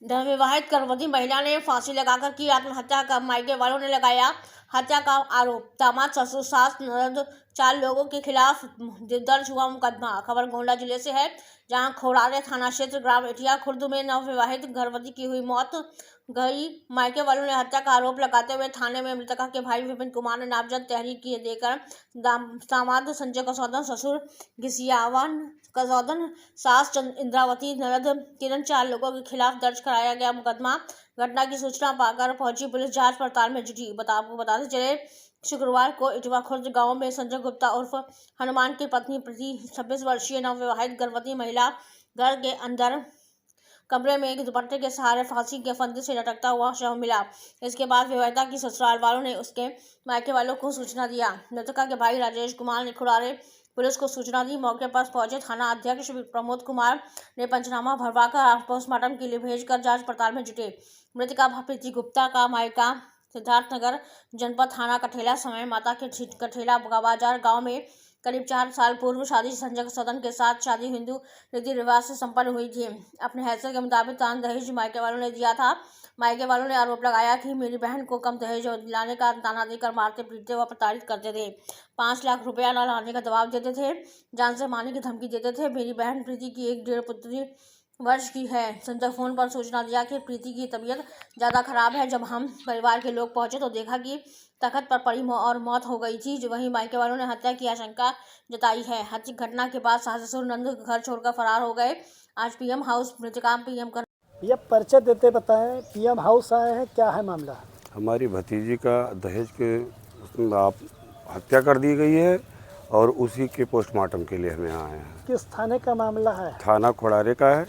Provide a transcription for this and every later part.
विवाहित गर्भवती महिला ने फांसी लगाकर की आत्महत्या का मायके वालों ने लगाया हत्या का आरोप। दामाद, ससुर, सास, ननद 4 लोगों के खिलाफ दर्ज हुआ मुकदमा। खबर गोंडा जिले से है, जहां खोड़ारे थाना क्षेत्र ग्राम एटिया खुर्द में नवविवाहित गर्भवती की हुई मौत गई। मायके वालों ने हत्या का आरोप लगाते हुए थाने में मृतका के भाई विपिन कुमार ने नामजद तहरीर किए देकर दामाद संजय कसौदन, ससुर घिसियावन कसौदन, सास इंद्रावती, ननद किरण 4 लोगों के खिलाफ दर्ज कराया गया मुकदमा। घटना की सूचना पाकर पहुंची पुलिस जांच पड़ताल में जुटी। आपको बताते चले, शुक्रवार को इटवा खुर्द गांव में संजय गुप्ता उर्फ हनुमान की पत्नी प्रीति 26 वर्षीय नवविवाहित गर्भवती महिला घर के अंदर कमरे में एक दुपट्टे के सहारे फांसी के फंदे से लटकता हुआ शव मिला। इसके बाद विवाहिता की ससुराल वालों ने उसके मायके वालों को सूचना दिया। मृतका के भाई राजेश कुमार ने खुड़ारे पुलिस को सूचना दी। मौके पर पहुंचे थाना अध्यक्ष प्रमोद कुमार ने पंचनामा भरवाकर पोस्टमार्टम के लिए भेजकर जांच पड़ताल में जुटे। मृतका प्रीति गुप्ता का मायका सिद्धार्थनगर जनपद थाना कठेला समय माता के कठेला बाजार गांव में करीब 4 साल पूर्व शादी संजय कसौदन के साथ शादी हिंदू रीति रिवाज से संपन्न हुई थी। अपने हैसियत के मुताबिक दान दहेज मायके वालों ने दिया था। मायके वालों ने आरोप लगाया कि मेरी बहन को कम दहेज दिलाने का ताना देकर मारते पीटते व प्रताड़ित करते थे। 5 लाख रुपया न लाने का दबाव देते थे, जान से मारने की धमकी देते थे। मेरी बहन प्रीति की 1.5 पुत्री वर्ष की है। संजय फोन पर सूचना दिया कि प्रीति की तबीयत ज़्यादा खराब है। जब हम परिवार के लोग पहुंचे तो देखा कि तख्त पर पड़ी और मौत हो गई थी। वहीं मायके वालों ने हत्या की आशंका जताई है। हत्या घटना के बाद सास ससुर नंद घर छोड़कर फरार हो गए। आज पीएम हाउस मृतका पीएम कर ये परिचय देते बताएं, पीएम हाउस आए हैं, क्या है मामला? हमारी भतीजी का दहेज के आप हत्या कर दी गई है और उसी के पोस्टमार्टम के लिए हम यहाँ आए हैं। किस थाने का मामला है? थाना खोड़ारे का है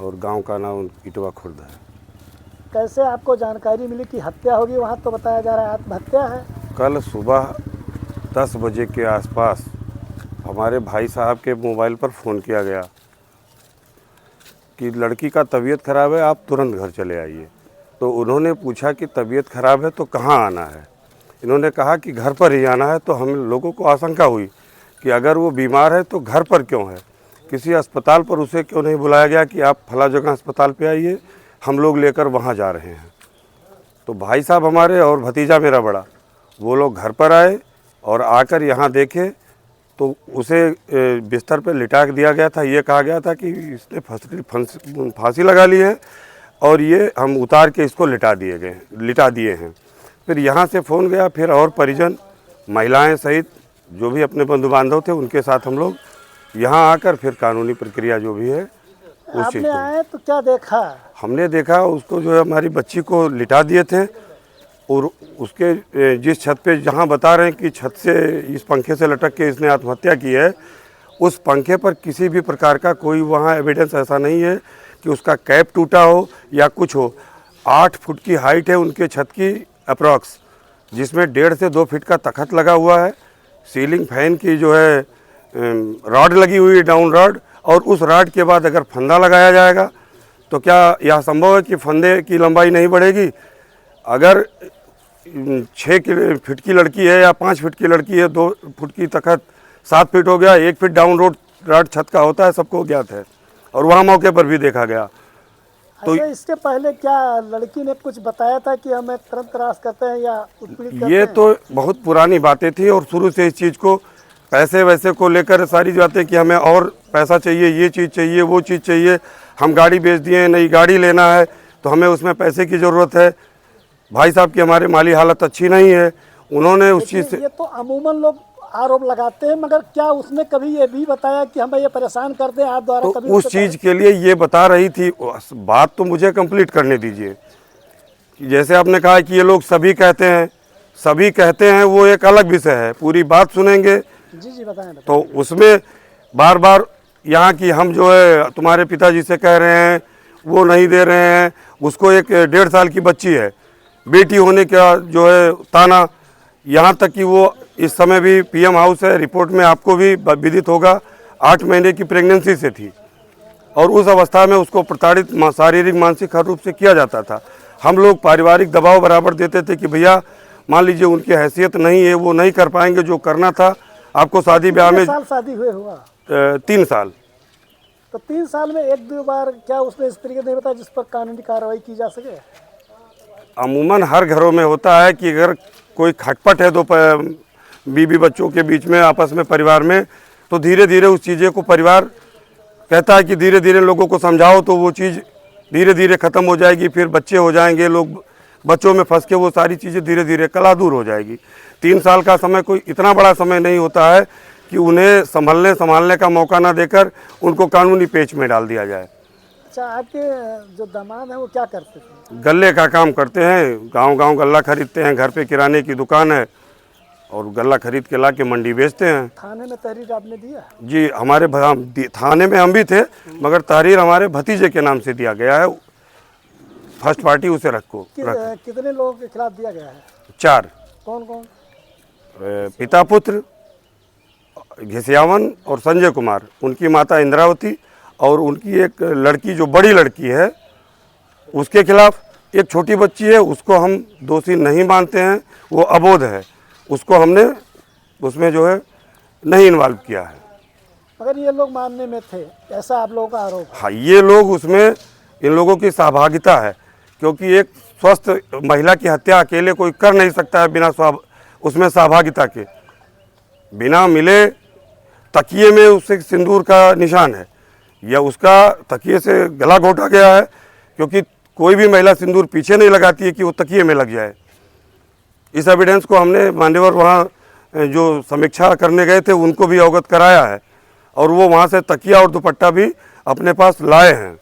और गांव का नाम इटवा खुर्द है। कैसे आपको जानकारी मिली कि हत्या होगी? वहाँ तो बताया जा रहा है आत्महत्या है। कल सुबह 10 बजे के आसपास हमारे भाई साहब के मोबाइल पर फ़ोन किया गया कि लड़की का तबीयत ख़राब है, आप तुरंत घर चले आइए। तो उन्होंने पूछा कि तबीयत ख़राब है तो कहाँ आना है। इन्होंने कहा कि घर पर ही आना है। तो हम लोगों को आशंका हुई कि अगर वो बीमार है तो घर पर क्यों है, किसी अस्पताल पर उसे क्यों नहीं बुलाया गया कि आप फला जगह अस्पताल पे आइए, हम लोग लेकर वहाँ जा रहे हैं। तो भाई साहब हमारे और भतीजा मेरा बड़ा, वो लोग घर पर आए और आकर यहाँ देखे तो उसे बिस्तर पे लिटा दिया गया था। ये कहा गया था कि इसने फांसी लगा ली है और ये हम उतार के इसको लिटा दिए हैं। फिर यहाँ से फ़ोन गया, फिर और परिजन महिलाएं सहित जो भी अपने बंधु बांधव थे उनके साथ हम लोग यहाँ आकर फिर कानूनी प्रक्रिया जो भी है उस चीज़ आपने आए तो क्या देखा? हमने देखा उसको जो है हमारी बच्ची को लिटा दिए थे और उसके जिस छत पे जहाँ बता रहे हैं कि छत से इस पंखे से लटक के इसने आत्महत्या की है, उस पंखे पर किसी भी प्रकार का कोई वहाँ एविडेंस ऐसा नहीं है कि उसका कैप टूटा हो या कुछ हो। 8 फुट की हाइट है उनके छत की अप्रॉक्स, जिसमें 1.5 से 2 फीट का तख्त लगा हुआ है। सीलिंग फैन की जो है रॉड लगी हुई है, डाउन रॉड, और उस रॉड के बाद अगर फंदा लगाया जाएगा तो क्या यह संभव है कि फंदे की लंबाई नहीं बढ़ेगी? अगर 6 फीट की लड़की है या 5 फीट की लड़की है, 2 फुट की तख्त 7 फीट हो गया, 1 फीट डाउन रॉड छत का होता है, सबको ज्ञात है और वहाँ मौके पर भी देखा गया। तो इसके पहले क्या लड़की ने कुछ बताया था कि हमें तुरंत त्रास करते हैं या उत्पीड़ित करते हैं? ये तो बहुत पुरानी बातें थी और शुरू से इस चीज़ को पैसे वैसे को लेकर सारी बातें कि हमें और पैसा चाहिए, ये चीज़ चाहिए, वो चीज़ चाहिए, हम गाड़ी बेच दिए, नई गाड़ी लेना है तो हमें उसमें पैसे की ज़रूरत है। भाई साहब की हमारी माली हालत अच्छी नहीं है, उन्होंने उस चीज़ से। ये तो अमूमन लोग आरोप लगाते हैं, मगर क्या उसने कभी ये भी बताया कि हमें ये परेशान करते हैं आप द्वारा? तो कभी उस चीज़ के लिए ये बता रही थी। बात तो मुझे कंप्लीट करने दीजिए। जैसे आपने कहा कि ये लोग सभी कहते हैं, वो एक अलग विषय है, पूरी बात सुनेंगे। जी बताएं। तो उसमें बार बार यहाँ की हम जो है तुम्हारे पिताजी से कह रहे हैं, वो नहीं दे रहे हैं। उसको एक 1.5 साल की बच्ची है, बेटी होने का जो है ताना, यहाँ तक कि वो इस समय भी पीएम हाउस है, रिपोर्ट में आपको भी विदित होगा, 8 महीने की प्रेगनेंसी से थी और उस अवस्था में उसको प्रताड़ित शारीरिक मानसिक हर रूप से किया जाता था। हम लोग पारिवारिक दबाव बराबर देते थे कि भैया मान लीजिए उनकी हैसियत नहीं है, वो नहीं कर पाएंगे जो करना था। आपको शादी ब्याह में साल शादी हुए हुआ 3 साल। तो 3 साल में 1-2 बार क्या उसने इस तरीके नहीं बताया जिस पर कानूनी कार्रवाई की जा सके? अमूमन हर घरों में होता है कि अगर कोई खटपट है दो बीवी बच्चों के बीच में, आपस में, परिवार में, तो धीरे धीरे उस चीज़ें को परिवार कहता है कि धीरे धीरे लोगों को समझाओ तो वो चीज़ धीरे धीरे ख़त्म हो जाएगी, फिर बच्चे हो जाएंगे, लोग बच्चों में फंस के वो सारी चीज़ें धीरे धीरे कला दूर हो जाएगी। 3 साल का समय कोई इतना बड़ा समय नहीं होता है कि उन्हें संभालने का मौका ना देकर उनको कानूनी पेच में डाल दिया जाए। अच्छा, आपके जो दामाद हैं वो क्या करते थे? गल्ले का काम करते हैं, गांव-गांव गल्ला खरीदते हैं, घर पे किराने की दुकान है और गल्ला खरीद के ला के मंडी बेचते हैं। थाने में तहरीर आपने दिया? जी, हमारे थाने में हम भी थे, मगर तहरीर हमारे भतीजे के नाम से दिया गया है, फर्स्ट पार्टी उसे रखो। कितने लोगों के खिलाफ दिया गया है? 4। कौन कौन? पिता पुत्र घिसियावन और संजय कुमार, उनकी माता इंद्रावती और उनकी एक लड़की जो बड़ी लड़की है उसके खिलाफ। एक छोटी बच्ची है, उसको हम दोषी नहीं मानते हैं, वो अबोध है, उसको हमने उसमें जो है नहीं इन्वॉल्व किया है। मगर ये लोग मानने में थे, ऐसा आप लोगों का आरोप है? हाँ, ये लोग उसमें, इन लोगों की सहभागिता है, क्योंकि एक स्वस्थ महिला की हत्या अकेले कोई कर नहीं सकता है बिना उसमें सहभागिता के। बिना मिले तकिए में उससे सिंदूर का निशान है, या उसका तकिए से गला घोटा गया है, क्योंकि कोई भी महिला सिंदूर पीछे नहीं लगाती है कि वो तकिए में लग जाए। इस एविडेंस को हमने मान्यवर वहाँ जो समीक्षा करने गए थे उनको भी अवगत कराया है, और वो वहाँ से तकिया और दुपट्टा भी अपने पास लाए हैं।